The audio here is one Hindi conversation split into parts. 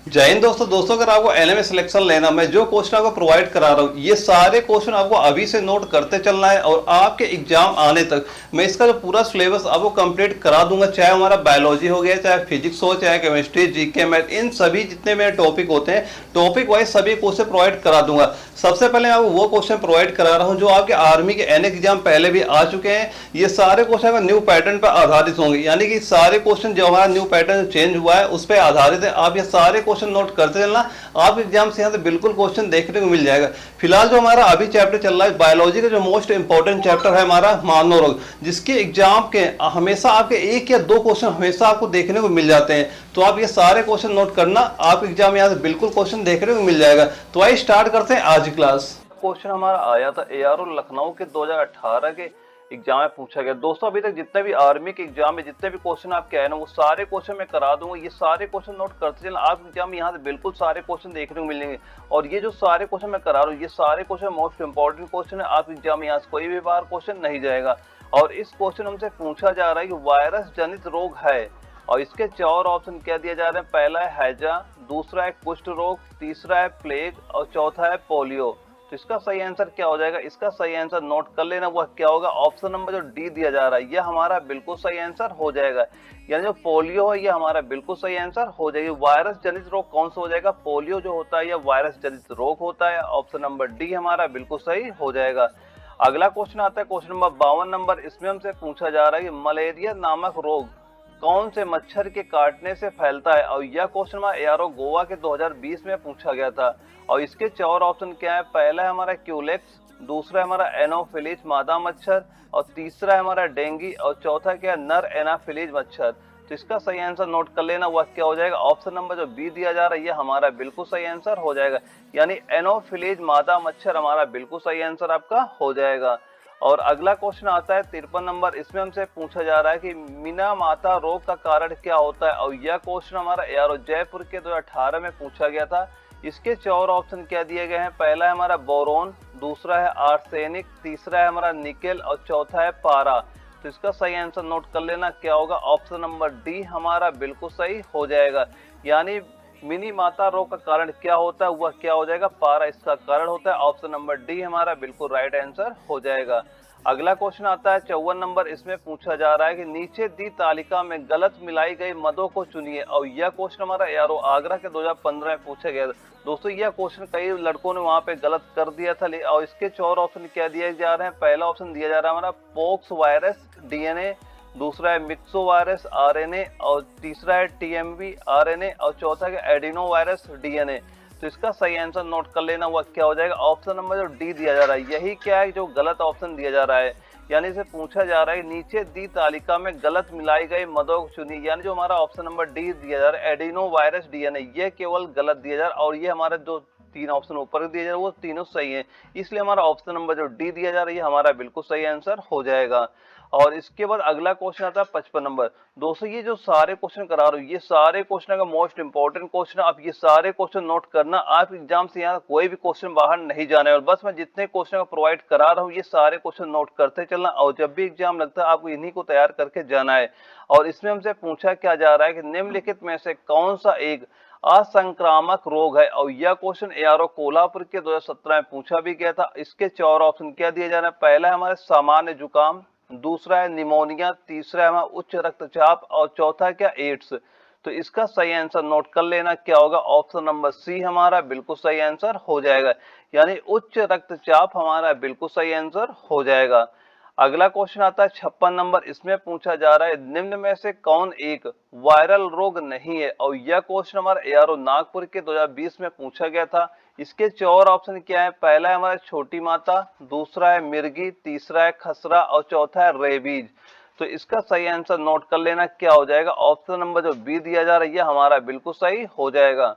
जय हिंद दोस्तों अगर आपको एलएमए सिलेक्शन लेना, मैं जो क्वेश्चन आपको प्रोवाइड करा रहा हूँ ये सारे क्वेश्चन आपको अभी से नोट करते चलना है और आपके एग्जाम आने तक मैं इसका जो पूरा सिलेबस आपको कंप्लीट करा दूंगा। चाहे हमारा बायोलॉजी हो गया, चाहे फिजिक्स हो, चाहे केमिस्ट्री, जीके, मैथ, इन सभी जितने मेरे टॉपिक होते हैं टॉपिक वाइज सभी क्वेश्चन प्रोवाइड करा दूंगा। सबसे पहले मैं आपको वो क्वेश्चन प्रोवाइड करा रहा हूँ जो आपके आर्मी के एन एग्जाम पहले भी आ चुके हैं। ये सारे क्वेश्चन न्यू पैटर्न पर आधारित होंगे, यानी कि सारे क्वेश्चन जो हमारा न्यू पैटर्न चेंज हुआ है उस पर आधारित है। आप ये सारे क्वेश्चन नोट करते चलना, आप एग्जाम से यहाँ से बिल्कुल क्वेश्चन देखने को मिल जाएगा। फिलहाल जो हमारा अभी चैप्टर चल रहा है बायोलॉजी का, जो मोस्ट इंपॉर्टेंट चैप्टर है हमारा मानव रोग, जिसके एग्जाम के हमेशा आपके एक या दो क्वेश्चन हमेशा आपको देखने को मिल जाते हैं। तो आप ये सारे क्वेश्चन नोट करना, आप एग्जाम यहाँ से बिल्कुल क्वेश्चन देखने को मिल जाएगा। तो आइए स्टार्ट करते हैं आज की क्लास। क्वेश्चन हमारा आया था एआरओ लखनऊ के 2018 के एग्जाम में पूछा गया। दोस्तों अभी तक जितने भी आर्मी के एग्जाम में जितने भी क्वेश्चन आपके आए ना वो सारे क्वेश्चन मैं करा दूंगा। ये सारे क्वेश्चन नोट करते चलना, आप एग्जाम में यहाँ से बिल्कुल सारे क्वेश्चन देखने को मिलेंगे। और ये जो सारे क्वेश्चन मैं करा रहा हूँ ये सारे क्वेश्चन मोस्ट इंपॉर्टेंट क्वेश्चन है। आप एग्जाम में यहाँ से कोई भी बार क्वेश्चन नहीं जाएगा। और इस क्वेश्चन हमसे पूछा जा रहा है कि वायरस जनित रोग है और इसके चार ऑप्शन क्या दिए जा रहे हैं। पहला है हैजा, दूसरा है कुष्ठ रोग, तीसरा है प्लेग और चौथा है पोलियो। तो इसका सही आंसर क्या हो जाएगा? इसका सही आंसर नोट कर लेना, वह क्या होगा? ऑप्शन नंबर जो डी दिया जा रहा है यह हमारा बिल्कुल सही आंसर हो जाएगा। यानी जो पोलियो है यह हमारा बिल्कुल सही आंसर हो जाएगी। वायरस जनित रोग कौन सा हो जाएगा? पोलियो जो होता है यह वायरस जनित रोग होता है। ऑप्शन नंबर डी हमारा बिल्कुल सही हो जाएगा। अगला क्वेश्चन आता है क्वेश्चन नंबर 52 नंबर। इसमें हमसे पूछा जा रहा है कि मलेरिया नामक रोग कौन से मच्छर के काटने से फैलता है। और यह क्वेश्चन हमारा एआरओ गोवा के 2020 में पूछा गया था। और इसके चार ऑप्शन क्या है? पहला है हमारा क्यूलेक्स, दूसरा है हमारा एनोफिलीज मादा मच्छर और तीसरा है हमारा डेंगी और चौथा क्या है? नर एनाफिलीज मच्छर। तो इसका सही आंसर नोट कर लेना, वह क्या हो जाएगा? ऑप्शन नंबर जो बी दिया जा रहा है यह हमारा बिल्कुल सही आंसर हो जाएगा। यानी एनोफिलीज मादा मच्छर हमारा बिल्कुल सही आंसर आपका हो जाएगा। और अगला क्वेश्चन आता है 53 नंबर। इसमें हमसे पूछा जा रहा है कि मीना माता रोग का कारण क्या होता है। और यह क्वेश्चन हमारा एआरओ जयपुर के 2018 में पूछा गया था। इसके चार ऑप्शन क्या दिए गए हैं? पहला है हमारा बोरोन, दूसरा है आर्सेनिक, तीसरा है हमारा निकेल और चौथा है पारा। तो इसका सही आंसर नोट कर लेना, क्या होगा? ऑप्शन नंबर डी हमारा बिल्कुल सही हो जाएगा। यानी मिनी माता रोग का कारण क्या होता है? वह क्या हो जाएगा? पारा इसका कारण होता है। ऑप्शन नंबर डी हमारा बिल्कुल राइट आंसर हो जाएगा। अगला क्वेश्चन आता है 54 नंबर। इसमें पूछा जा रहा है कि नीचे दी तालिका में गलत मिलाई गई मदों को चुनिए। और यह क्वेश्चन हमारा एआरओ आगरा के 2015 में पूछा गया। दोस्तों यह क्वेश्चन कई लड़कों ने वहां पे गलत कर दिया था। और इसके चार ऑप्शन क्या दिए जा रहे हैं? पहला ऑप्शन दिया जा रहा है हमारा पोक्स वायरस डीएनए, दूसरा है मिक्सो वायरस आरएनए और तीसरा है टीएमवी आरएनए और चौथा है एडिनो वायरस डीएनए। तो इसका सही आंसर नोट कर लेना, वह क्या हो जाएगा? ऑप्शन नंबर जो डी दिया जा रहा है यही क्या है जो गलत ऑप्शन दिया जा रहा है। यानी से पूछा जा रहा है नीचे दी तालिका में गलत मिलाई गई मदों को चुनिए। यानी जो हमारा ऑप्शन नंबर डी दिया जा रहा है एडिनो वायरस डीएनए ये केवल गलत दिया जा रहा है। और ये हमारे जो तीन ऑप्शन ऊपर दिए जा रहे हैं वो तीनों सही है। इसलिए हमारा ऑप्शन नंबर जो डी दिया जा रहा है हमारा बिल्कुल सही आंसर हो जाएगा। और इसके बाद अगला क्वेश्चन आता है 55 नंबर। दोस्तों ये जो सारे क्वेश्चन करा रहा हूँ ये सारे क्वेश्चन का मोस्ट इंपॉर्टेंट क्वेश्चन है। आप ये सारे क्वेश्चन नोट करना, आप एग्जाम से यहाँ कोई भी क्वेश्चन बाहर नहीं जाना है। और बस मैं जितने क्वेश्चन प्रोवाइड करा रहा हूँ ये सारे क्वेश्चन नोट करते चलना और जब भी एग्जाम लगता है आपको इन्हीं को तैयार करके जाना है। और इसमें हमसे पूछा क्या जा रहा है कि निम्नलिखित में से कौन सा एक असंक्रामक रोग है। और यह क्वेश्चन एआरओ कोल्हापुर के 2017 में पूछा भी गया था। इसके चार ऑप्शन क्या दिए जा रहे हैं? पहला है हमारे सामान्य जुकाम, दूसरा है निमोनिया, तीसरा है हमारा उच्च रक्तचाप और चौथा क्या? एड्स। तो इसका सही आंसर नोट कर लेना, क्या होगा? ऑप्शन नंबर सी हमारा बिल्कुल सही आंसर हो जाएगा। यानी उच्च रक्तचाप हमारा बिल्कुल सही आंसर हो जाएगा। अगला क्वेश्चन आता है 56 नंबर। इसमें पूछा जा रहा है निम्न में से कौन एक वायरल रोग नहीं है। और यह क्वेश्चन हमारा एआरओ नागपुर के 2020 में पूछा गया था। इसके चार ऑप्शन क्या है? पहला है हमारा छोटी माता, दूसरा है मिर्गी, तीसरा है खसरा और चौथा है रेबीज। तो इसका सही आंसर नोट कर लेना, क्या हो जाएगा? ऑप्शन नंबर जो बी दिया जा रहा है यह हमारा बिल्कुल सही हो जाएगा।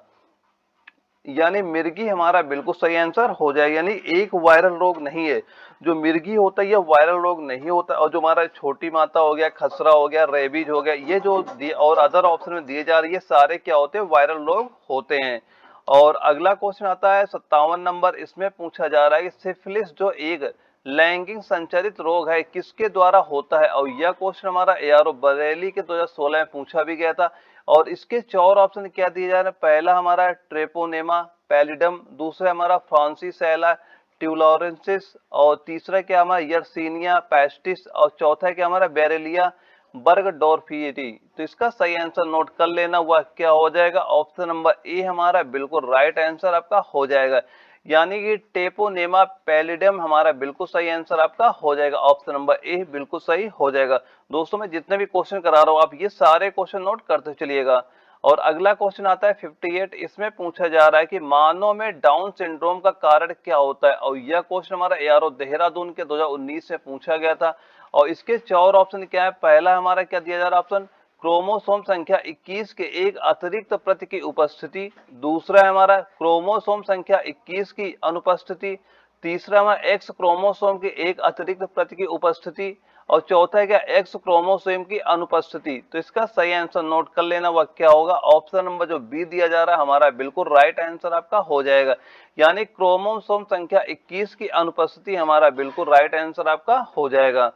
यानी मिर्गी हमारा बिल्कुल सही आंसर हो जाएगा। यानी एक वायरल रोग नहीं है जो मिर्गी होता है, यह वायरल रोग नहीं होता। और जो हमारा छोटी माता हो गया, खसरा हो गया, रेबीज हो गया, ये जो और अदर ऑप्शन में दिए जा रही है सारे क्या होते हैं? वायरल रोग होते हैं। और अगला क्वेश्चन आता है 57 नंबर। इसमें पूछा जा रहा है कि सिफिलिस जो एक लैंगिक संचारित रोग है किसके द्वारा होता है। और यह क्वेश्चन हमारा एआरओ बरेली के 2016 में पूछा भी गया था। और इसके 4 ऑप्शन क्या दिए जा रहे हैं, पहला हमारा ट्रेपोनेमा पैलिडम, दूसरा हमारा फ्रांसिसेला ट्यूलोरेंसिस, और तीसरा क्या हमारा यर्सीनिया पेस्टिस, और चौथा क्या हमारा बेरेलिया बर्गडोर्फिएटी। तो इसका सही आंसर नोट कर लेना, वह क्या हो जाएगा, ऑप्शन नंबर ए हमारा बिल्कुल राइट आंसर आपका हो जाएगा। यानी कि टेपोनेमा पैलिडम हमारा बिल्कुल सही आंसर आपका हो जाएगा, ऑप्शन नंबर ए बिल्कुल सही हो जाएगा। दोस्तों मैं जितने भी क्वेश्चन करा रहा हूं आप ये सारे क्वेश्चन नोट करते चलिएगा। और अगला क्वेश्चन आता है 58, इसमें पूछा जा रहा है कि मानव में डाउन सिंड्रोम का कारण क्या होता है, और यह क्वेश्चन हमारा एआरओ देहरादून के 2019 में पूछा गया था। और इसके 4 ऑप्शन क्या है, पहला हमारा क्या दिया जा रहा है ऑप्शन, क्रोमोसोम संख्या 21 के एक अतिरिक्त प्रति की उपस्थिति, दूसरा है हमारा क्रोमोसोम संख्या 21 की अनुपस्थिति, तीसरा हमारा एक्स क्रोमोसोम की एक अतिरिक्त प्रति की उपस्थिति, और चौथा है क्या एक्स क्रोमोसोम की अनुपस्थिति। तो इसका सही आंसर नोट कर लेना, वह क्या होगा, ऑप्शन नंबर जो बी दिया जा रहा है हमारा बिल्कुल राइट आंसर आपका हो जाएगा। यानी क्रोमोसोम संख्या 21 की अनुपस्थिति हमारा बिल्कुल राइट आंसर आपका हो जाएगा।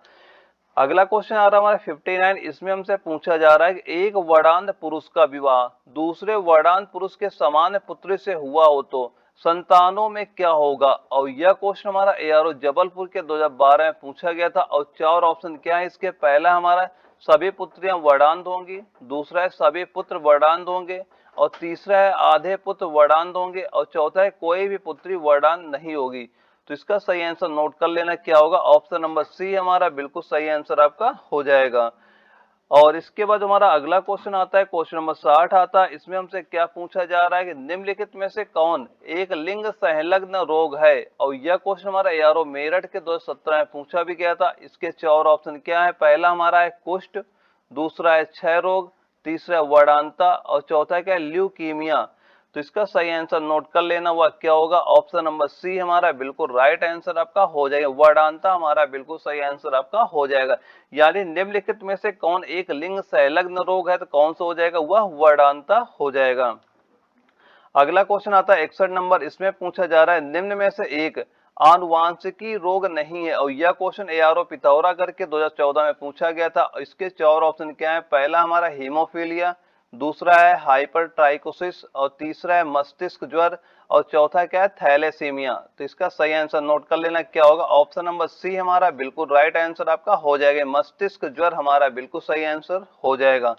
अगला क्वेश्चन आ रहा है हमारा 59, इसमें हमसे पूछा जा रहा है कि एक वर्णांध पुरुष का विवाह दूसरे वर्णांध पुरुष के समान पुत्री से हुआ हो तो संतानों में क्या होगा। और यह क्वेश्चन हमारा एआरओ जबलपुर के 2012 में पूछा गया था। और 4 ऑप्शन क्या है इसके, पहला हमारा सभी पुत्रियां वर्णांध होंगी, दूसरा है सभी पुत्र वर्णांध होंगे, और तीसरा है आधे पुत्र वर्णांध होंगे, और चौथा है कोई भी पुत्री वर्णांध नहीं होगी। तो इसका सही आंसर नोट कर लेना, क्या होगा, ऑप्शन नंबर सी हमारा बिल्कुल सही आंसर आपका हो जाएगा। और इसके बाद हमारा अगला क्वेश्चन आता है, क्वेश्चन नंबर 60 आता है। इसमें हमसे क्या पूछा जा रहा है कि निम्नलिखित में से कौन एक लिंग संलग्न रोग है। और यह क्वेश्चन हमारा एआरओ मेरठ के 2017 में पूछा भी गया था। इसके 4 ऑप्शन क्या है, पहला हमारा है कुष्ठ, दूसरा है क्षय रोग, तीसरा वर्णांता, और चौथा क्या है ल्यूकीमिया। तो इसका सही आंसर नोट कर लेना, वह क्या होगा, ऑप्शन नंबर सी हमारा बिल्कुल राइट आंसर आपका हो जाएगा, वर्णांता हमारा बिल्कुल सही आंसर आपका हो जाएगा। यानी निम्नलिखित में से कौन एक लिंग संलग्न रोग है, तो कौन सा हो जाएगा, वह वर्णांता हो जाएगा। अगला क्वेश्चन आता है 61 नंबर, इसमें पूछा जा रहा है निम्न में से एक आनुवांशिकी रोग नहीं है। और यह क्वेश्चन एआरओ पिथौरागढ़ के 2014 में पूछा गया था। इसके 4 ऑप्शन क्या है, पहला हमारा हीमोफीलिया, दूसरा है हाइपरट्राइकोसिस, और तीसरा है मस्तिष्क ज्वर, और चौथा क्या है थैलेसीमिया। तो इसका सही आंसर नोट कर लेना, क्या होगा, ऑप्शन नंबर सी हमारा बिल्कुल राइट आंसर आपका हो जाएगा, मस्तिष्क ज्वर हमारा बिल्कुल सही आंसर हो जाएगा।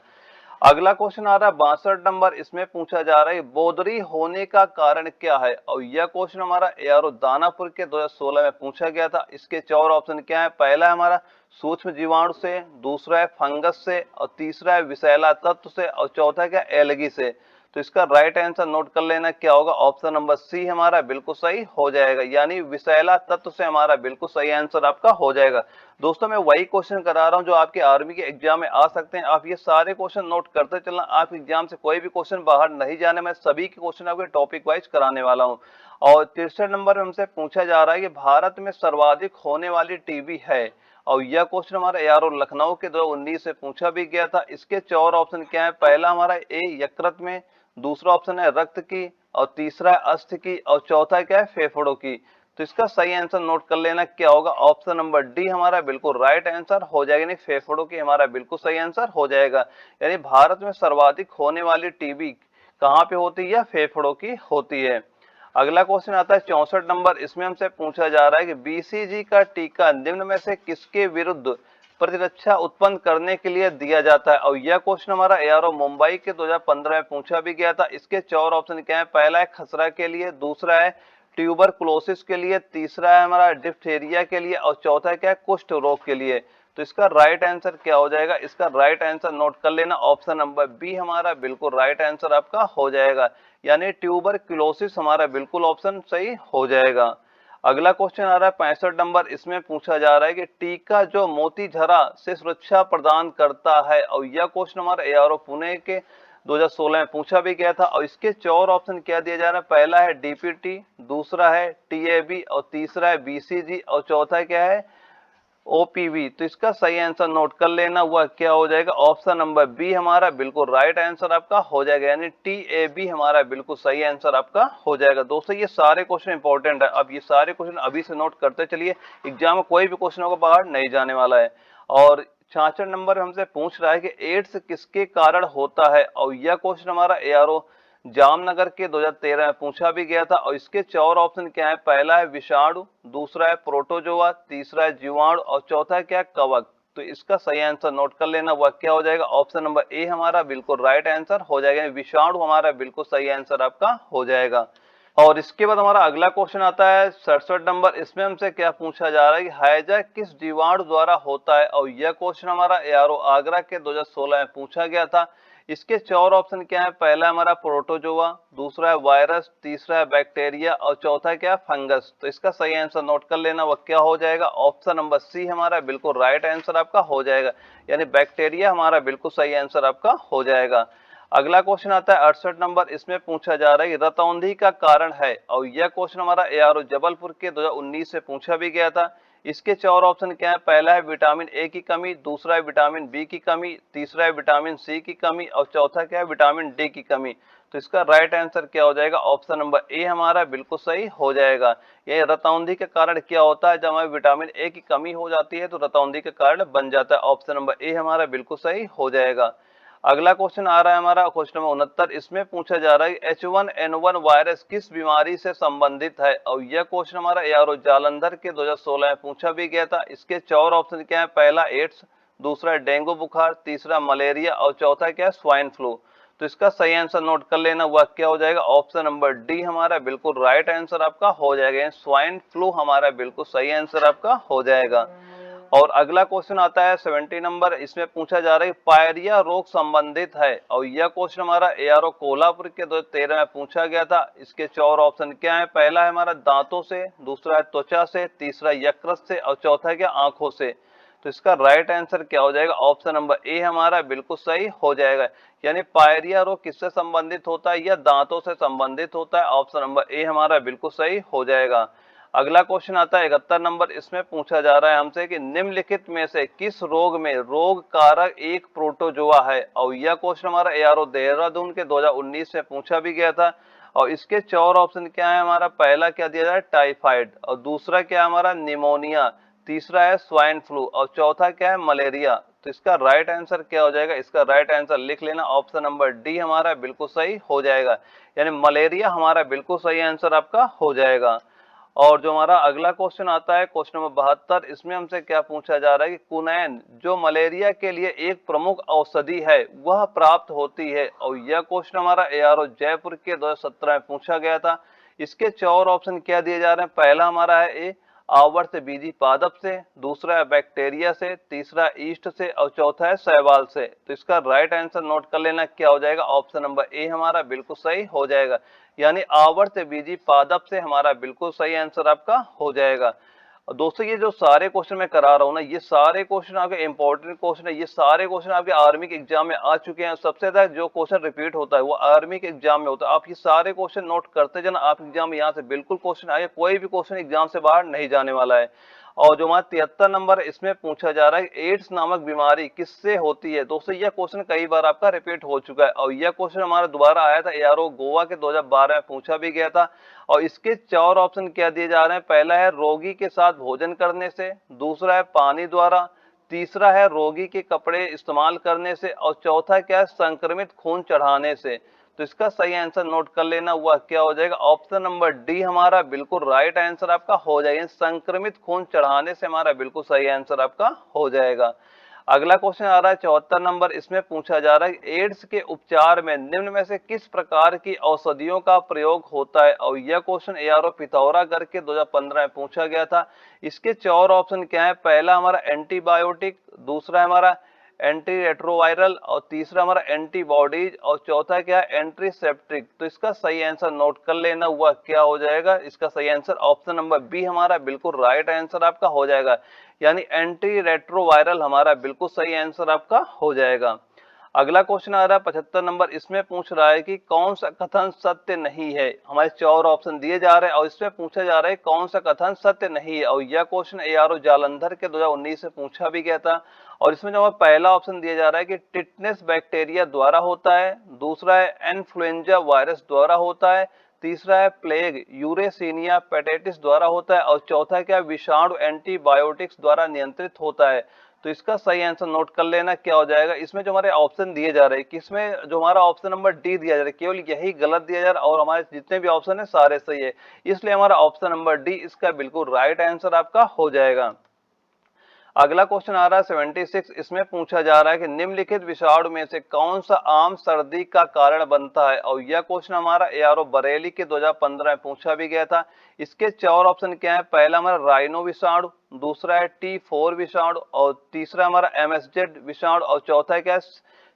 अगला क्वेश्चन आ रहा है 62 नंबर, इसमें पूछा जा रहा है बोदरी होने का कारण क्या है। और यह क्वेश्चन हमारा एआरओ दानापुर के 2016 में पूछा गया था। इसके 4 ऑप्शन क्या है, पहला है हमारा सूक्ष्म जीवाणु से, दूसरा है फंगस से, और तीसरा है विषैला तत्व से, और चौथा क्या एलगी से। तो इसका राइट आंसर नोट कर लेना, क्या होगा, ऑप्शन नंबर सी हमारा बिल्कुल सही हो जाएगा, यानी विषैला तत्व से हमारा बिल्कुल सही आंसर आपका हो जाएगा। दोस्तों मैं वही क्वेश्चन करा रहा हूं जो आपके आर्मी के एग्जाम में आ सकते हैं। आप ये सारे क्वेश्चन नोट करते चलना, आप एग्जाम से कोई भी क्वेश्चन बाहर नहीं जाने, मैं सभी के क्वेश्चन आपके टॉपिक वाइज कराने वाला हूं। और 63 नंबर में हमसे पूछा जा रहा है कि भारत में सर्वाधिक होने वाली टीबी है। और यह क्वेश्चन हमारा एआरओ लखनऊ के 2019 से पूछा भी गया था। इसके 4 ऑप्शन क्या है, पहला हमारा ए यकृत में, दूसरा ऑप्शन है रक्त की, और तीसरा है अस्थि की, और चौथा क्या है फेफड़ों की। तो इसका सही आंसर नोट कर लेना, क्या होगा, ऑप्शन नंबर डी हमारा बिल्कुल राइट आंसर हो जाएगा, यानी फेफड़ों की हमारा बिल्कुल सही आंसर हो जाएगा। यानी भारत में सर्वाधिक होने वाली टीबी कहां पे होती है, फेफड़ों की होती है। अगला क्वेश्चन आता है 64 नंबर, इसमें हमसे पूछा जा रहा है कि बीसीजी का टीका निम्न में से किसके विरुद्ध प्रतिरक्षा उत्पन्न करने के लिए दिया जाता है। और यह क्वेश्चन हमारा एआरओ मुंबई के 2015 में पूछा भी गया था। इसके 4 ऑप्शन क्या है, पहला है खसरा के लिए, दूसरा है ट्यूबरकुलोसिस के लिए, तीसरा है हमारा डिप्थेरिया के लिए, और चौथा क्या है कुष्ठ रोग के लिए। तो इसका राइट आंसर क्या हो जाएगा, इसका राइट आंसर नोट कर लेना, ऑप्शन नंबर बी हमारा बिल्कुल राइट आंसर आपका हो जाएगा, यानी ट्यूबरकुलोसिस हमारा बिल्कुल ऑप्शन सही हो जाएगा। अगला क्वेश्चन आ रहा है 65 नंबर, इसमें पूछा जा रहा है कि टीका जो मोतीझरा से सुरक्षा प्रदान करता है। और यह क्वेश्चन हमारा एआरओ पुणे के 2016 में पूछा भी गया था। और इसके 4 ऑप्शन क्या दिया जा रहा है, पहला है डीपीटी, दूसरा है टीएबी, और तीसरा है बीसीजी, और चौथा क्या है ओपीवी। तो इसका सही आंसर नोट कर लेना, वह क्या हो जाएगा, ऑप्शन नंबर बी हमारा बिल्कुल राइट आंसर आपका हो जाएगा, यानी टीएबी हमारा बिल्कुल सही आंसर आपका हो जाएगा। दोस्तों ये सारे क्वेश्चन इंपॉर्टेंट है, अब ये सारे क्वेश्चन अभी से नोट करते चलिए, एग्जाम में कोई भी क्वेश्चन होगा बाहर नहीं जाने वाला है। और 66 नंबर हमसे पूछ रहा है कि एड्स किसके कारण होता है, और यह क्वेश्चन हमारा एआरओ जामनगर के 2013 में पूछा भी गया था। और इसके 4 ऑप्शन क्या है, पहला है विषाणु, दूसरा है प्रोटोजोआ, तीसरा है जीवाणु और चौथा है क्या, कवक। तो इसका सही आंसर नोट कर लेना, वह क्या हो जाएगा, ऑप्शन नंबर ए हमारा बिल्कुल राइट आंसर हो जाएगा। विषाणु हमारा बिल्कुल सही आंसर आपका हो जाएगा। और इसके बाद हमारा अगला क्वेश्चन आता है 67 नंबर। इसमें हमसे क्या पूछा जा रहा है कि हैजा किस जीवाणु द्वारा होता है, और यह क्वेश्चन हमारा एआरओ आगरा के 2016 में पूछा गया था। इसके 4 ऑप्शन क्या है, पहला हमारा प्रोटोजोआ, दूसरा है वायरस, तीसरा है बैक्टीरिया और चौथा क्या है, फंगस। तो इसका सही आंसर नोट कर लेना, वह क्या हो जाएगा, ऑप्शन नंबर सी हमारा बिल्कुल राइट आंसर आपका हो जाएगा, यानी बैक्टीरिया हमारा बिल्कुल सही आंसर आपका हो जाएगा। अगला क्वेश्चन आता है 68 नंबर। इसमें पूछा जा रहा है कि रतौंधी का कारण है, और यह क्वेश्चन हमारा एआरओ जबलपुर के 2019 से पूछा भी गया था। इसके 4 ऑप्शन क्या है, पहला है विटामिन ए की कमी, दूसरा है विटामिन बी की कमी, तीसरा है विटामिन सी की कमी और चौथा क्या है, विटामिन डी की कमी। तो इसका राइट आंसर क्या हो जाएगा, ऑप्शन नंबर ए हमारा बिल्कुल सही हो जाएगा। ये रतौंधी के कारण क्या होता है, जब हमें विटामिन ए की कमी हो जाती है तो रतौंधी के कारण बन जाता है। ऑप्शन नंबर ए हमारा बिल्कुल सही हो जाएगा। अगला क्वेश्चन आ रहा है हमारा क्वेश्चन नंबर 69। इसमें पूछा जा रहा है H1N1 वायरस किस बीमारी से संबंधित है, और यह क्वेश्चन हमारा एआरओ जालंधर के 2016 में पूछा भी गया था। इसके 4 ऑप्शन क्या है, पहला एड्स, दूसरा डेंगू बुखार, तीसरा मलेरिया और चौथा क्या है, स्वाइन फ्लू। तो इसका सही आंसर नोट कर लेना, वह क्या हो जाएगा, ऑप्शन नंबर डी हमारा बिल्कुल राइट आंसर आपका हो जाएगा। स्वाइन फ्लू हमारा बिल्कुल सही आंसर आपका हो जाएगा। और अगला क्वेश्चन आता है 70 नंबर। इसमें पूछा जा रहा है पायरिया रोग संबंधित है, और यह क्वेश्चन हमारा एआरओ कोल्हापुर के 2013 में पूछा गया था। इसके 4 ऑप्शन क्या है, पहला है हमारा दांतों से, दूसरा है त्वचा से, तीसरा यकृत से और चौथा है क्या, आंखों से। तो इसका राइट आंसर क्या हो जाएगा, ऑप्शन नंबर ए हमारा बिल्कुल सही हो जाएगा, यानी पायरिया रोग किससे संबंधित होता है, या दांतों से संबंधित होता है। ऑप्शन नंबर ए हमारा बिल्कुल सही हो जाएगा। अगला क्वेश्चन आता है 71 नंबर। इसमें पूछा जा रहा है हमसे कि निम्नलिखित में से किस रोग में रोग कारक एक प्रोटोजोआ है, और यह क्वेश्चन हमारा एआरओ देहरादून के 2019 में पूछा भी गया था। और इसके 4 ऑप्शन क्या है, हमारा पहला क्या दिया जाए, टाइफाइड, और दूसरा क्या हमारा निमोनिया, तीसरा है स्वाइन फ्लू और चौथा क्या है, मलेरिया। तो इसका राइट आंसर क्या हो जाएगा, इसका राइट आंसर लिख लेना, ऑप्शन नंबर डी हमारा बिल्कुल सही हो जाएगा, यानी मलेरिया हमारा बिल्कुल सही आंसर आपका हो जाएगा। और जो हमारा अगला क्वेश्चन आता है क्वेश्चन नंबर 72। इसमें हमसे क्या पूछा जा रहा है कि कुनैन जो मलेरिया के लिए एक प्रमुख औषधि है वह प्राप्त होती है, और यह क्वेश्चन हमारा एआरओ जयपुर के 2017 में पूछा गया था। इसके 4 ऑप्शन क्या दिए जा रहे हैं, पहला हमारा है ए आवर्त बीजी पादप से, दूसरा है बैक्टीरिया से, तीसरा ईस्ट से और चौथा है शैवाल से। तो इसका राइट आंसर नोट कर लेना, क्या हो जाएगा, ऑप्शन नंबर ए हमारा बिल्कुल सही हो जाएगा, यानी आवर्त बीजी पादप से हमारा बिल्कुल सही आंसर आपका हो जाएगा। और दोस्तों ये जो सारे क्वेश्चन मैं करा रहा हूँ ना, ये सारे क्वेश्चन आपके इंपॉर्टेंट क्वेश्चन है। ये सारे क्वेश्चन आपके आर्मी के एग्जाम में आ चुके हैं। सबसे ज्यादा जो क्वेश्चन रिपीट होता है वो आर्मी के एग्जाम में होता है। आप ये सारे क्वेश्चन नोट करते जाना, आप एग्जाम में यहाँ से बिल्कुल क्वेश्चन आए, कोई भी क्वेश्चन एग्जाम से बाहर नहीं जाने वाला है। और जो हमारा 73 नंबर है, इसमें पूछा जा रहा है एड्स नामक बीमारी किससे होती है। दोस्तों यह क्वेश्चन कई बार आपका रिपीट हो चुका है, और यह क्वेश्चन हमारा दोबारा आया था एआरओ गोवा के 2012 में पूछा भी गया था। और इसके 4 ऑप्शन क्या दिए जा रहे हैं, पहला है रोगी के साथ भोजन करने से, दूसरा है पानी द्वारा, तीसरा है रोगी के कपड़े इस्तेमाल करने से और चौथा क्या है, संक्रमित खून चढ़ाने से। तो इसका सही आंसर नोट कर लेना, हुआ क्या हो जाएगा, ऑप्शन नंबर डी हमारा बिल्कुल राइट आंसर आपका हो जाएगा। संक्रमित खून चढ़ाने से हमारा बिल्कुल सही आंसर आपका हो जाएगा। अगला क्वेश्चन आ रहा है 74 नंबर। इसमें पूछा जा रहा है एड्स के उपचार में निम्न में से किस प्रकार की औषधियों का प्रयोग होता है, और यह क्वेश्चन एआरओ पिथौरागढ़ के 2015 में पूछा गया था। इसके 4 ऑप्शन क्या है, पहला हमारा एंटीबायोटिक, दूसरा हमारा एंटी रेट्रोवायरल और तीसरा हमारा एंटीबॉडीज और चौथा क्या है, एंटीसेप्टिक। तो इसका सही आंसर नोट कर लेना, हुआ क्या हो जाएगा, इसका सही आंसर ऑप्शन नंबर बी हमारा बिल्कुल राइट आंसर आपका हो जाएगा, यानी एंटी रेट्रोवायरल हमारा बिल्कुल सही आंसर आपका हो जाएगा। अगला क्वेश्चन आ रहा है 75 नंबर। इसमें पूछ रहा है कि कौन सा कथन सत्य नहीं है। हमारे 4 ऑप्शन दिए जा रहे हैं और इसमें पूछा जा रहा है कौन सा कथन सत्य नहीं है, और यह क्वेश्चन एआरओ जालंधर के 2019 से पूछा भी गया था। और इसमें जो पहला ऑप्शन दिया जा रहा है कि टिटनेस बैक्टीरिया द्वारा होता है, दूसरा है इन्फ्लुएंजा वायरस द्वारा होता है, तीसरा है प्लेग यूरेसिनिया पेटेटिस द्वारा होता है और चौथा क्या विषाणु एंटीबायोटिक्स द्वारा नियंत्रित होता है। तो इसका सही आंसर नोट कर लेना, क्या हो जाएगा। इसमें जो हमारे ऑप्शन दिए जा रहे हैं, किसमें जो हमारा ऑप्शन नंबर डी दिया जा रहा है, केवल यही गलत दिया जा रहा है और हमारे जितने भी ऑप्शन है सारे सही है, इसलिए हमारा ऑप्शन नंबर डी इसका बिल्कुल राइट आंसर आपका हो जाएगा। अगला क्वेश्चन आ रहा है 76, इसमें पूछा जा रहा है कि निम्नलिखित विषाणु में से कौन सा आम सर्दी का कारण बनता है, और यह क्वेश्चन हमारा एआरओ बरेली के 2015 में पूछा भी गया था। इसके चार ऑप्शन क्या है, पहला हमारा राइनो विषाणु, दूसरा है T4 विषाणु, और तीसरा हमारा MSZ विषाणु, और चौथा क्या है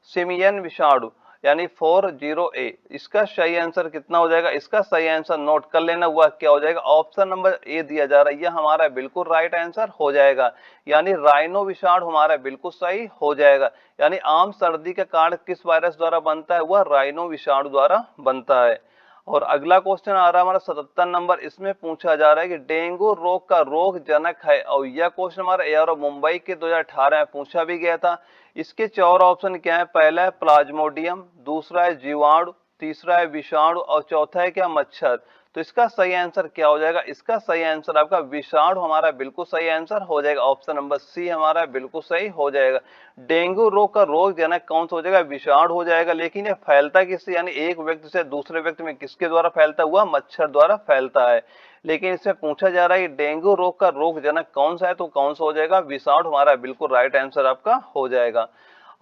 सिमियन विषाणु यानी 40A। इसका सही आंसर कितना हो जाएगा, इसका सही आंसर नोट कर लेना, हुआ क्या हो जाएगा, ऑप्शन नंबर ए दिया जा रहा है, यह हमारा बिल्कुल राइट आंसर हो जाएगा, यानी राइनो विषाणु हमारा बिल्कुल सही हो जाएगा। यानी आम सर्दी का कारण किस वायरस द्वारा बनता है, वह राइनो विषाणु द्वारा बनता है। और अगला क्वेश्चन आ रहा है हमारा 77 नंबर, इसमें पूछा जा रहा है कि डेंगू रोग का रोग जनक है, और यह क्वेश्चन हमारा एआरओ मुंबई के 2018 में पूछा भी गया था। इसके चार ऑप्शन क्या है, पहला है प्लाज्मोडियम, दूसरा है जीवाणु, तीसरा है विषाणु, और चौथा है क्या मच्छर। तो इसका सही आंसर क्या हो जाएगा, इसका सही आंसर आपका विषाणु हमारा बिल्कुल सही आंसर हो जाएगा, ऑप्शन नंबर सी हमारा बिल्कुल सही हो जाएगा। डेंगू रोग का रोग जनक कौन सा हो जाएगा, विषाणु हो जाएगा, लेकिन ये फैलता किससे, यानी एक व्यक्ति से दूसरे व्यक्ति में किसके द्वारा फैलता हुआ, मच्छर द्वारा फैलता है। लेकिन इसमें पूछा जा रहा है कि डेंगू रोग का रोग जनक कौन सा है, तो कौन सा हो जाएगा, विषाणु हमारा बिल्कुल राइट आंसर आपका हो जाएगा।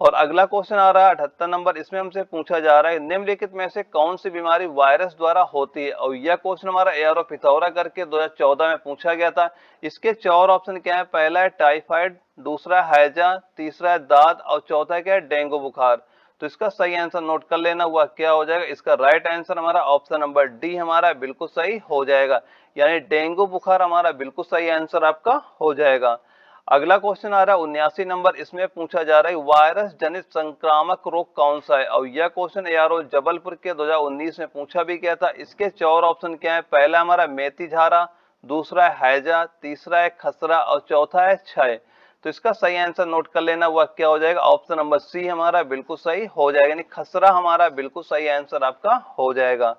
और अगला क्वेश्चन आ रहा है 78 नंबर, इसमें हमसे पूछा जा रहा है निम्नलिखित में से कौन सी बीमारी वायरस द्वारा होती है, और यह क्वेश्चन हमारा एआरओ पिथौरा करके 2014 में पूछा गया था। इसके चार ऑप्शन क्या है, पहला है टाइफाइड, दूसरा है हैजा, तीसरा है दाद, और चौथा क्या है डेंगू बुखार। तो इसका सही आंसर नोट कर लेना, हुआ क्या हो जाएगा, इसका राइट आंसर हमारा ऑप्शन नंबर डी हमारा बिल्कुल सही हो जाएगा, यानी डेंगू बुखार हमारा बिल्कुल सही आंसर आपका हो जाएगा। अगला क्वेश्चन आ रहा है 79 नंबर, इसमें पूछा जा रहा है वायरस जनित संक्रामक रोग कौन सा है, और यह क्वेश्चन एआरओ जबलपुर के 2019 में पूछा भी गया था। इसके चार ऑप्शन क्या है, पहला हमारा मेथी झारा, दूसरा है हैजा, तीसरा है खसरा, और चौथा है क्षय। तो इसका सही आंसर नोट कर लेना, हुआ क्या हो जाएगा, ऑप्शन नंबर सी हमारा बिल्कुल सही हो जाएगा, यानी खसरा हमारा बिल्कुल सही आंसर आपका हो जाएगा।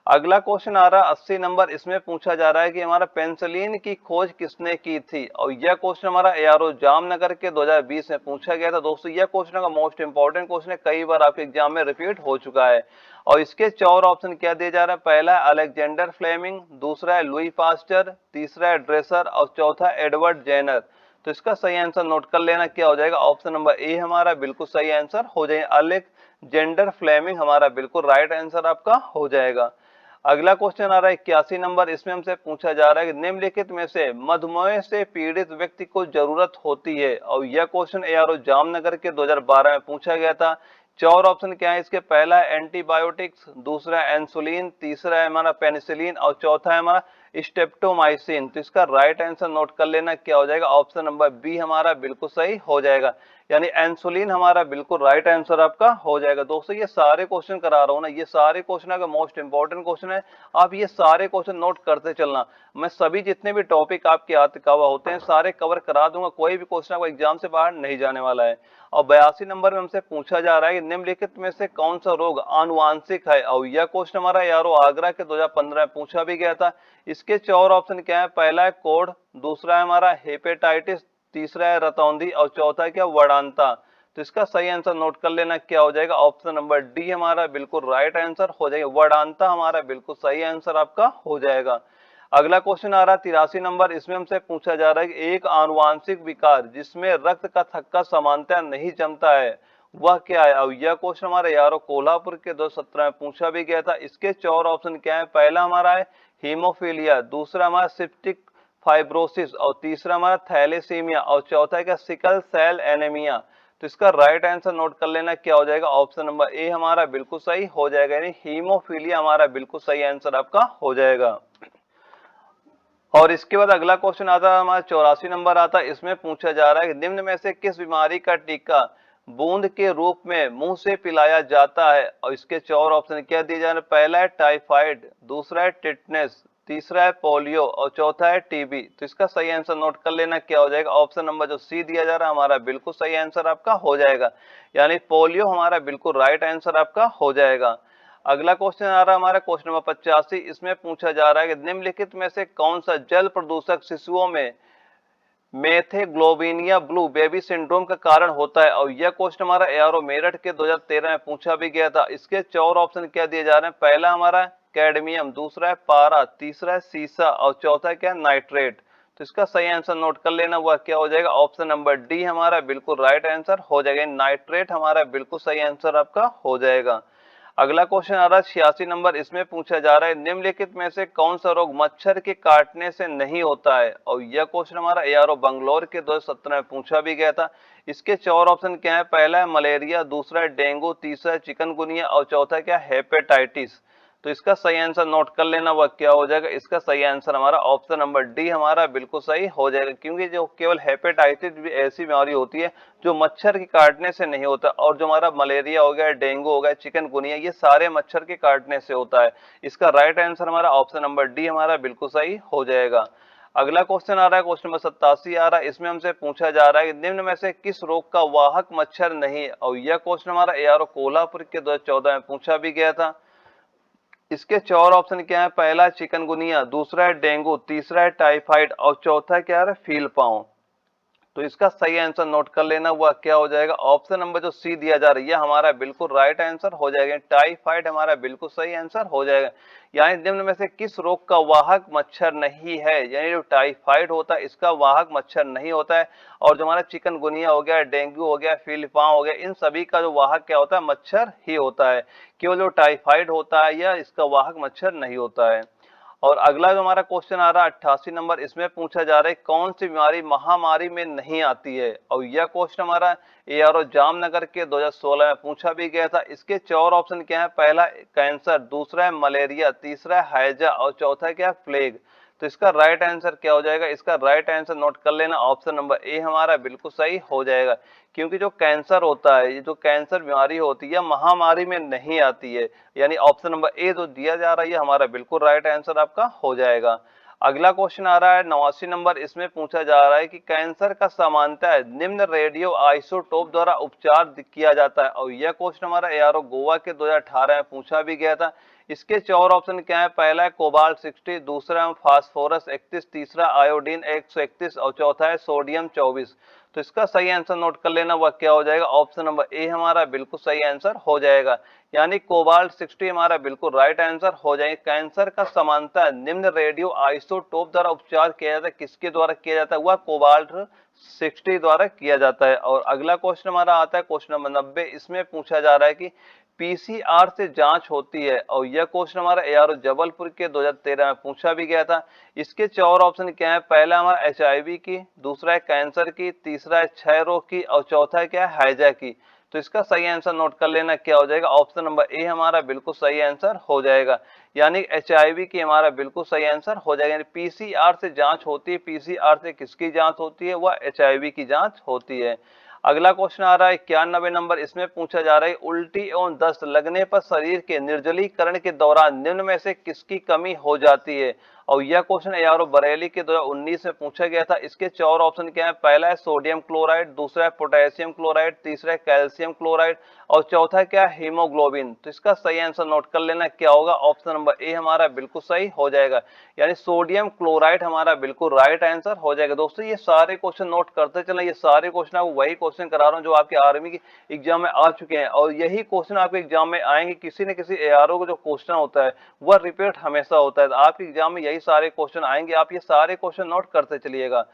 अगला क्वेश्चन आ रहा है 80 नंबर, इसमें पूछा जा रहा है कि हमारा पेंसिलिन की खोज किसने की थी, और यह क्वेश्चन हमारा एआरओ जामनगर के 2020 में पूछा गया था। दोस्तों यह क्वेश्चन का मोस्ट इंपॉर्टेंट क्वेश्चन है, कई बार आपके एग्जाम में रिपीट हो चुका है। और इसके चार ऑप्शन क्या दिए जा रहे हैं, पहला है अलेक्जेंडर फ्लेमिंग, दूसरा है लुई पास्टर, तीसरा है ड्रेसर, और चौथा एडवर्ड जेनर। तो इसका सही आंसर नोट कर लेना, क्या हो जाएगा, ऑप्शन नंबर ए हमारा बिल्कुल सही आंसर हो जाएगा, अलेक्जेंडर फ्लेमिंग हमारा बिल्कुल राइट आंसर आपका हो जाएगा। अगला क्वेश्चन आ रहा है 81 नंबर, इसमें हमसे पूछा जा रहा है कि निम्नलिखित में से मधुमेह से पीड़ित व्यक्ति को जरूरत होती है, और यह क्वेश्चन एआरओ जामनगर के 2012 में पूछा गया था। चार ऑप्शन क्या है इसके, पहला है एंटीबायोटिक्स, दूसरा है इंसुलिन, तीसरा है हमारा पेनिसिलिन, और चौथा है हमारा स्टेप्टोमाइसिन। तो इसका राइट आंसर नोट कर लेना, क्या हो जाएगा, ऑप्शन नंबर बी हमारा बिल्कुल सही हो जाएगा, यानी इंसुलिन हमारा बिल्कुल राइट आंसर आपका हो जाएगा। दोस्तों ये सारे क्वेश्चन करा रहा हूं ना, ये सारे क्वेश्चन का मोस्ट इंपॉर्टेंट क्वेश्चन है, आप ये सारे क्वेश्चन नोट करते चलना। मैं सभी जितने भी टॉपिक आपके आते कवर होते हैं सारे कवर करा दूंगा, कोई भी क्वेश्चन आपको एग्जाम से बाहर नहीं जाने वाला है। और 82 नंबर में हमसे पूछा जा रहा है कि निम्नलिखित में से कौन सा रोग आनुवांशिक है, और यह क्वेश्चन हमारा यारो आगरा के 2015 में पूछा भी गया था। इसके चार ऑप्शन क्या है, पहला है कोढ़, दूसरा है हमारा हेपेटाइटिस, तीसरा है रतौंधी, और चौथा है क्या वडांता। तो इसका सही आंसर नोट कर लेना, क्या हो जाएगा, ऑप्शन नंबर डी हमारा बिल्कुल राइट आंसर हो जाएगा, वडांता हमारा बिल्कुल सही आंसर आपका हो जाएगा। अगला क्वेश्चन आ रहा है 83 नंबर, इसमें हमसे पूछा जा रहा है कि एक आनुवांशिक विकार जिसमें रक्त का थक्का समानतः नहीं जमता है वह क्या है, और यह क्वेश्चन हमारे यारो कोल्हापुर के 2017 में पूछा भी गया था। इसके चार ऑप्शन क्या है, पहला हमारा है हीमोफीलिया, दूसरा हमारा सिप्टिक फाइब्रोसिस, और तीसरा हमारा थैलेसीमिया, और चौथा है क्या सिकल सेल एनीमिया। तो इसका राइट आंसर नोट कर लेना, क्या हो जाएगा, ऑप्शन नंबर ए हमारा बिल्कुल सही हो जाएगा, यानी हीमोफीलिया हमारा बिल्कुल सही आंसर आपका हो जाएगा। और इसके बाद अगला क्वेश्चन आता है हमारा 84 नंबर आता है, इसमें पूछा जा रहा है कि निम्न में से किस बीमारी का टीका बूंद के रूप में मुंह से पिलाया जाता है, और इसके चार ऑप्शन क्या दिए जा रहे हैं, पहला है टाइफाइड, दूसरा है टिटनेस, तीसरा है पोलियो, और चौथा है टीबी। तो इसका सही आंसर नोट कर लेना, क्या हो जाएगा, ऑप्शन नंबर जो सी दिया जा रहा है हमारा बिल्कुल सही आंसर आपका हो जाएगा, यानी पोलियो हमारा बिल्कुल राइट आंसर आपका हो जाएगा। अगला क्वेश्चन आ रहा है हमारा क्वेश्चन नंबर 85, इसमें पूछा जा रहा है कि निम्नलिखित में से कौन सा जल प्रदूषक शिशुओं में मेथेग्लोबिनिया ब्लू बेबी सिंड्रोम का कारण होता है। और यह क्वेश्चन हमारा एआरओ मेरठ के 2013 में पूछा भी गया था। इसके 4 ऑप्शन क्या दिए जा रहे हैं? पहला हमारा कैडमियम, दूसरा है पारा, तीसरा है सीसा और चौथा क्या है? नाइट्रेट। तो इसका सही आंसर नोट कर लेना, वह क्या हो जाएगा? ऑप्शन नंबर डी हमारा बिल्कुल राइट आंसर हो जाएगा। नाइट्रेट हमारा बिल्कुल सही आंसर आपका हो जाएगा। अगला क्वेश्चन आ रहा है 86 नंबर, इसमें पूछा जा रहा है निम्नलिखित में से कौन सा रोग मच्छर के काटने से नहीं होता है? और यह क्वेश्चन हमारा एआरओ बंगलौर के 2017 में पूछा भी गया था। इसके 4 ऑप्शन क्या है? पहला है मलेरिया, दूसरा है डेंगू, तीसरा है चिकनगुनिया और चौथा क्या? हेपेटाइटिस। तो इसका सही आंसर नोट कर लेना, वह क्या हो जाएगा? इसका सही आंसर हमारा ऑप्शन नंबर डी हमारा बिल्कुल सही हो जाएगा, क्योंकि जो केवल हेपेटाइटिस भी ऐसी बीमारी होती है जो मच्छर के काटने से नहीं होता, और जो हमारा मलेरिया हो गया, डेंगू हो गया, चिकनगुनिया, ये सारे मच्छर के काटने से होता है। इसका राइट आंसर हमारा ऑप्शन नंबर डी हमारा बिल्कुल सही हो जाएगा। अगला क्वेश्चन आ रहा है, क्वेश्चन नंबर 87 आ रहा है। इसमें हमसे पूछा जा रहा है कि निम्न में से किस रोग का वाहक मच्छर नहीं है? और यह क्वेश्चन हमारा एआरओ कोल्हापुर के 2014 में पूछा भी गया था। इसके 4 ऑप्शन क्या है? पहला है चिकनगुनिया, दूसरा है डेंगू, तीसरा है टाइफाइड और चौथा क्या है? फील पाँव। तो इसका सही आंसर नोट कर लेना, वह क्या हो जाएगा? ऑप्शन नंबर जो सी दिया जा रहा है यह हमारा बिल्कुल राइट आंसर हो जाएगा। टाइफाइड हमारा बिल्कुल सही आंसर हो जाएगा। यानी निम्न में से किस रोग का वाहक मच्छर नहीं है? यानी जो टाइफाइड होता है इसका वाहक मच्छर नहीं होता है, और जो हमारा चिकनगुनिया हो गया, डेंगू हो गया, फीलपाव हो गया, इन सभी का जो वाहक क्या होता है? मच्छर ही होता है। केवल जो टाइफाइड होता है या इसका वाहक मच्छर नहीं होता है। और अगला जो हमारा क्वेश्चन आ रहा है 88 नंबर, इसमें पूछा जा रहा है कौन सी बीमारी महामारी में नहीं आती है? और यह क्वेश्चन हमारा एआरओ जामनगर के 2016 में पूछा भी गया था। इसके 4 ऑप्शन क्या है? पहला कैंसर, दूसरा है मलेरिया, तीसरा है हैजा और चौथा क्या है? प्लेग। तो इसका राइट आंसर क्या हो जाएगा? इसका राइट आंसर नोट कर लेना, ऑप्शन नंबर ए हमारा बिल्कुल सही हो जाएगा, क्योंकि जो कैंसर होता है, ये जो कैंसर बीमारी होती है महामारी में नहीं आती है। यानी ऑप्शन नंबर ए जो दिया जा रहा है हमारा बिल्कुल राइट आंसर आपका हो जाएगा। अगला क्वेश्चन आ रहा है 89 नंबर, इसमें पूछा जा रहा है कि कैंसर का सामान्यतः निम्न रेडियो आइसोटोप द्वारा उपचार किया जाता है। और यह क्वेश्चन हमारा एआरओ गोवा के 2018 में पूछा भी गया था। इसके 4 ऑप्शन क्या है? पहला है कोबाल्ट 60, दूसरा है फास्फोरस 31, तीसरा आयोडीन 131 और चौथा है सोडियम 24। तो इसका सही आंसर नोट कर लेना, वह क्या हो जाएगा? ऑप्शन नंबर ए हमारा बिल्कुल सही आंसर हो जाएगा। यानी कोबाल्ट 60 हमारा बिल्कुल राइट आंसर हो जाएगा। कैंसर का समानता निम्न रेडियो आइसोटोप द्वारा उपचार किया जाता है, किसके द्वारा किया जाता है? वह कोबाल्ट 60 द्वारा किया जाता है। और अगला क्वेश्चन हमारा आता है क्वेश्चन नंबर 90, इसमें पूछा जा रहा है कि पीसीआर से जांच होती है। और यह क्वेश्चन हमारा एआरओ जबलपुर के 2013 में पूछा भी गया था। इसके 4 ऑप्शन क्या है? पहला हमारा एचआईवी की, दूसरा है कैंसर की, तीसरा है क्षय रोग की और चौथा है क्या है? हैजा की। तो इसका सही आंसर नोट कर लेना, क्या हो जाएगा? ऑप्शन नंबर ए हमारा बिल्कुल सही आंसर हो जाएगा। यानी एचआईवी की हमारा बिल्कुल सही आंसर हो जाएगा। यानी पीसीआर से जांच होती है। पीसीआर से किसकी जांच होती है? वह एचआईवी की जांच होती है। अगला क्वेश्चन आ रहा है 91 नंबर, इसमें पूछा जा रहा है उल्टी एवं दस्त लगने पर शरीर के निर्जलीकरण के दौरान निम्न में से किसकी कमी हो जाती है? और यह क्वेश्चन एआरओ बरेली के 2019 में पूछा गया था। इसके 4 ऑप्शन क्या है? पहला है सोडियम क्लोराइड, दूसरा है पोटेशियम क्लोराइड, तीसरा है कैल्शियम क्लोराइड और चौथा क्या है? हीमोग्लोबिन। तो इसका सही आंसर नोट कर लेना, क्या होगा? ऑप्शन नंबर ए हमारा बिल्कुल सही हो जाएगा। यानी सोडियम क्लोराइड हमारा बिल्कुल राइट आंसर हो जाएगा। दोस्तों ये सारे क्वेश्चन नोट करते चलें, ये सारे क्वेश्चन आपको वही क्वेश्चन करा रहा हूँ जो आपके आर्मी की एग्जाम में आ चुके हैं, और यही क्वेश्चन आपके एग्जाम में आएंगे। किसी न किसी एआरओ का जो क्वेश्चन होता है वह रिपीट हमेशा होता है। तो आपके एग्जाम में यही सारे क्वेश्चन आएंगे, आप ये सारे क्वेश्चन नोट करते चलिएगा।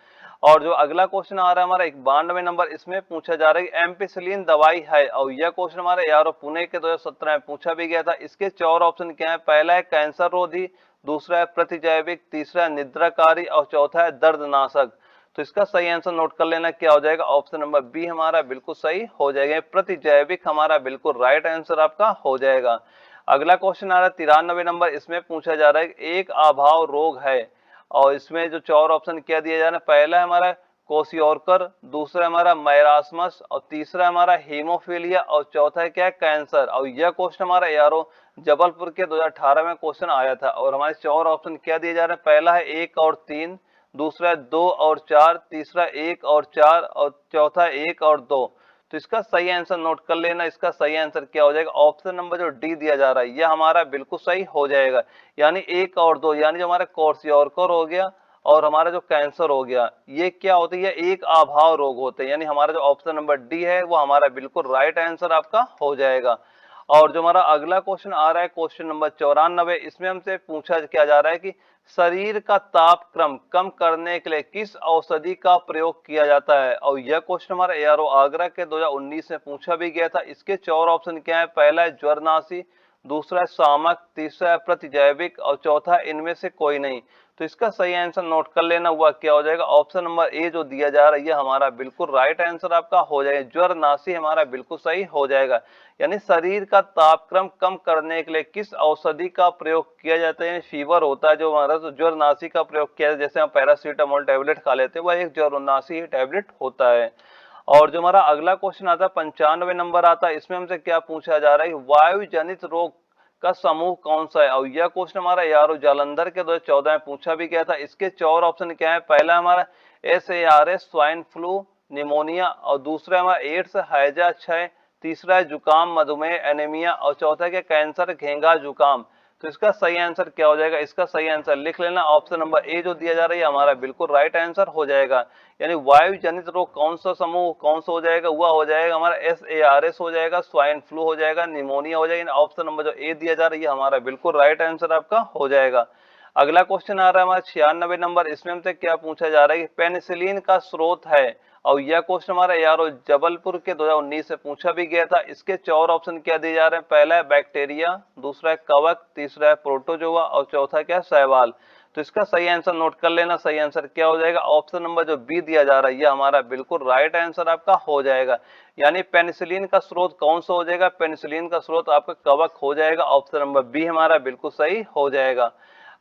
और जो अगला क्वेश्चन आ रहा है हमारा 91 नंबर, इसमें पूछा जा रहा है कि एम्पिसिलिन दवाई है। और यह क्वेश्चन हमारे एआरओ पुणे के 2017 में पूछा भी गया था। इसके 4 ऑप्शन क्या है? पहला है कैंसर रोधी, दूसरा है प्रतिजैविक, तीसरा है निद्राकारी और चौथा है दर्दनाशक। तो इसका सही आंसर नोट कर लेना, क्या हो जाएगा? ऑप्शन नंबर बी हमारा बिल्कुल सही हो जाएगा। प्रतिजैविक हमारा बिल्कुल राइट आंसर आपका हो जाएगा। अगला क्वेश्चन आ रहा है 93 नंबर, इसमें पूछा जा रहा है एक आभाव रोग है। और इसमें जो 4 ऑप्शन क्या दिया जा रहा है? पहला है हमारा कोशियोरकर, दूसरा हमारा मैरास्मस और तीसरा हमारा हीमोफीलिया और चौथा है क्या है? कैंसर। और यह क्वेश्चन हमारा एआरओ जबलपुर के 2018 में क्वेश्चन आया था। और हमारे 4 ऑप्शन क्या दिए जा रहे हैं? पहला है 1 और 3, दूसरा है 2 और 4, तीसरा 1 और 4 और चौथा 1 और 2। तो इसका सही आंसर नोट कर लेना, इसका सही आंसर क्या हो जाएगा? ऑप्शन नंबर जो डी दिया जा रहा है यह हमारा बिल्कुल सही हो जाएगा। यानी 1 और 2, यानी जो हमारा कोर्सियोरकर हो गया और हमारा जो कैंसर हो गया, ये क्या होती है, एक अभाव रोग होते हैं। यानी हमारा जो ऑप्शन नंबर डी है वो हमारा बिल्कुल राइट आंसर आपका हो जाएगा। और जो हमारा अगला क्वेश्चन आ रहा है क्वेश्चन नंबर 94, इसमें हमसे पूछा क्या जा रहा है कि शरीर का तापक्रम कम करने के लिए किस औषधि का प्रयोग किया जाता है। और यह क्वेश्चन हमारा एआरओ आगरा के 2019 में पूछा भी गया था। इसके 4 ऑप्शन क्या है, पहला है ज्वरनाशी, दूसरा है शामक, तीसरा है प्रतिजैविक और चौथा इनमें से कोई नहीं। तो इसका सही आंसर नोट कर लेना, हुआ क्या हो जाएगा, ऑप्शन नंबर ए जो दिया जा रहा है ये हमारा बिल्कुल राइट आंसर आपका हो जाएगा। ज्वरनाशी हमारा बिल्कुल सही हो जाएगा। यानी शरीर का तापक्रम कम करने के लिए किस औषधि का प्रयोग किया जाता है, फीवर होता है जो हमारा, तो ज्वरनाशी का प्रयोग किया जाता है। जैसे हम पैरासीटामोल टैबलेट खा लेते हैं, वह एक ज्वरनाशी टैबलेट होता है। और जो हमारा अगला क्वेश्चन आता है 95 नंबर आता है, इसमें हमसे क्या पूछा जा रहा है, वायु जनित रोग का समूह कौन सा है। और यह क्वेश्चन हमारा यारो जालंधर के 2014 में पूछा भी गया था। इसके 4 ऑप्शन क्या है, पहला हमारा SARS स्वाइन फ्लू निमोनिया, और दूसरा हमारा एड्स हैजा क्षय, तीसरा है जुकाम मधुमेह एनीमिया, और चौथा क्या कैंसर घेंगा जुकाम। तो इसका सही आंसर क्या हो जाएगा, इसका सही आंसर लिख लेना, ऑप्शन नंबर ए जो दिया जा रहा है हमारा बिल्कुल राइट आंसर हो जाएगा। यानी वायु जनित रोग कौन सा समूह कौन सा हो जाएगा, वह हो जाएगा हमारा SARS हो जाएगा, स्वाइन फ्लू हो जाएगा, निमोनिया हो जाएगा। ऑप्शन नंबर जो ए दिया जा रहा है हमारा बिल्कुल राइट आंसर आपका हो जाएगा। अगला क्वेश्चन आ रहा है हमारा 96 नंबर, इसमें हमसे क्या पूछा जा रहा है कि पेनिसिलिन का स्रोत है। और यह क्वेश्चन हमारा यारो जबलपुर के 2019 से पूछा भी गया था। इसके 4 ऑप्शन क्या दिए जा रहे हैं, पहला है बैक्टीरिया, दूसरा है कवक, तीसरा है प्रोटोजोआ और चौथा क्या है शैवाल। तो इसका सही आंसर नोट कर लेना, सही आंसर क्या हो जाएगा, ऑप्शन नंबर जो बी दिया जा रहा है ये हमारा बिल्कुल राइट आंसर आपका हो जाएगा। यानी पेनिसिलिन का स्रोत कौन सा हो जाएगा, पेनिसिलिन का स्रोत आपका कवक हो जाएगा। ऑप्शन नंबर बी हमारा बिल्कुल सही हो जाएगा।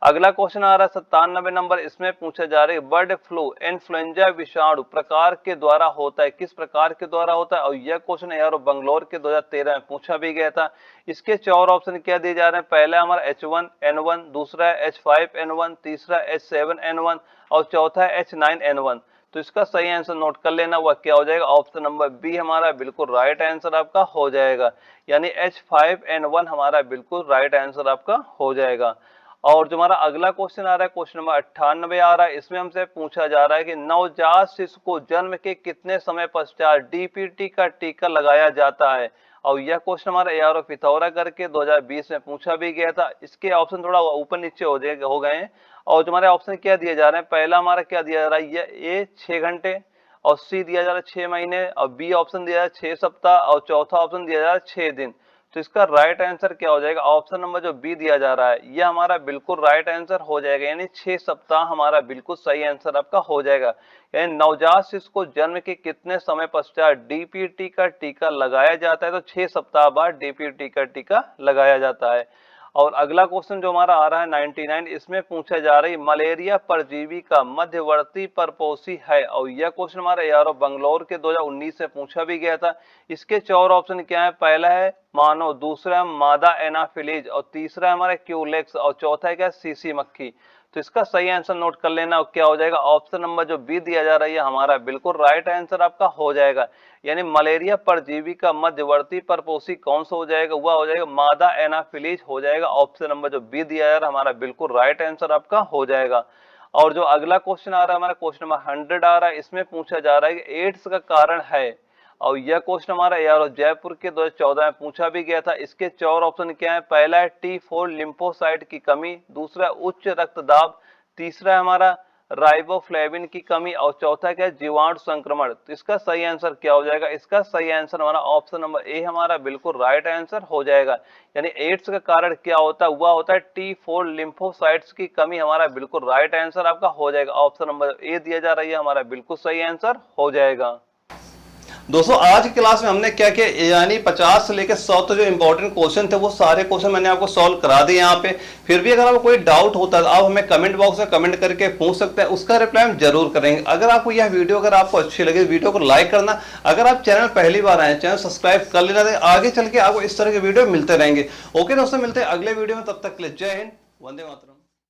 अगला क्वेश्चन आ रहा है 97 नंबर, इसमें पूछा जा रहा है बर्ड फ्लू इन्फ्लुएंजा विषाणु प्रकार के द्वारा होता है, किस प्रकार के द्वारा होता है। और यह क्वेश्चन यार बंगलोर के 2013 में पूछा भी गया था। इसके 4 ऑप्शन क्या दिए जा रहे हैं, पहला हमारा H1N1, दूसरा है H5N1, तीसरा H7N1 और चौथा है H9N1। तो इसका सही आंसर नोट कर लेना, वह क्या हो जाएगा, ऑप्शन नंबर बी हमारा बिल्कुल राइट आंसर आपका हो जाएगा। यानी H5N1 हमारा बिल्कुल राइट आंसर आपका हो जाएगा। और जो हमारा अगला क्वेश्चन आ रहा है क्वेश्चन नंबर 98 आ रहा है, इसमें हमसे पूछा जा रहा है कि नवजात शिशु को जन्म के कितने समय पश्चात DPT का टीका लगाया जाता है। और यह क्वेश्चन हमारा ARO पिथौरागढ़ के 2020 में पूछा भी गया था। इसके ऑप्शन थोड़ा ऊपर नीचे हो गए हैं। और जो हमारे ऑप्शन क्या दिए जा रहे हैं, पहला हमारा क्या दिया जा रहा है, ये 6 घंटे, और सी दिया जा रहा है 6 महीने, और बी ऑप्शन दिया जा रहा है 6 सप्ताह, और चौथा ऑप्शन दिया जा रहा है 6 दिन। तो इसका राइट आंसर क्या हो जाएगा, ऑप्शन नंबर जो बी दिया जा रहा है ये हमारा बिल्कुल राइट आंसर हो जाएगा। यानी 6 सप्ताह हमारा बिल्कुल सही आंसर आपका हो जाएगा। यानी नवजात शिशु को जन्म के कितने समय पश्चात DPT का टीका लगाया जाता है, तो 6 सप्ताह बाद DPT का टीका लगाया जाता है। और अगला क्वेश्चन जो हमारा आ रहा है 99, इसमें पूछा जा रही मलेरिया परजीवी का मध्यवर्ती परपोषी है। और यह क्वेश्चन हमारा यारो बंगलौर के 2019 से पूछा भी गया था। इसके 4 ऑप्शन क्या है, पहला है मानव, दूसरा है मादा एनाफिलीज, और तीसरा है हमारा क्यूलेक्स, और चौथा है क्या सीसी मक्खी। तो इसका सही आंसर नोट कर लेना, क्या हो जाएगा, ऑप्शन नंबर जो बी दिया जा रहा है हमारा बिल्कुल राइट आंसर आपका हो जाएगा। यानी मलेरिया परजीवी का मध्यवर्ती परपोषी कौन सा हो जाएगा, वह हो जाएगा मादा एनाफिलीज हो जाएगा। ऑप्शन नंबर जो बी दिया जा रहा है हमारा बिल्कुल राइट आंसर आपका हो जाएगा। और जो अगला क्वेश्चन आ रहा है हमारा क्वेश्चन नंबर 100 आ रहा है, इसमें पूछा जा रहा है कि एड्स का कारण है। और यह क्वेश्चन हमारा यार जयपुर के 2014 में पूछा भी गया था। इसके 4 ऑप्शन क्या है, पहला है T4 लिम्फोसाइट की कमी, दूसरा उच्च रक्तदाब, तीसरा है हमारा राइबोफ्लेविन की कमी, और चौथा क्या है जीवाणु संक्रमण। तो इसका सही आंसर क्या हो जाएगा, इसका सही आंसर हमारा ऑप्शन नंबर ए हमारा बिल्कुल राइट आंसर हो जाएगा। यानी एड्स का कारण क्या होता है, वह होता है T4 लिम्फोसाइट्स की कमी, हमारा बिल्कुल राइट आंसर आपका हो जाएगा। ऑप्शन नंबर ए दिया जा रहा है हमारा बिल्कुल सही आंसर हो जाएगा। दोस्तों आज की क्लास में हमने क्या किया, यानी 50 से लेकर 100 तक जो इंपॉर्टेंट क्वेश्चन थे वो सारे क्वेश्चन मैंने आपको सॉल्व करा दिए यहाँ पे। फिर भी अगर आपको कोई डाउट होता है तो आप हमें कमेंट बॉक्स में कमेंट करके पूछ सकते हैं, उसका रिप्लाई हम जरूर करेंगे। अगर आपको यह वीडियो अगर आपको अच्छी लगे वीडियो को लाइक करना, अगर आप चैनल पहली बार आए चैनल सब्सक्राइब कर लेना, आगे चल के आपको इस तरह के वीडियो मिलते रहेंगे। ओके दोस्तों, मिलते हैं अगले वीडियो में, तब तक के लिए जय हिंद, वंदे मातरम।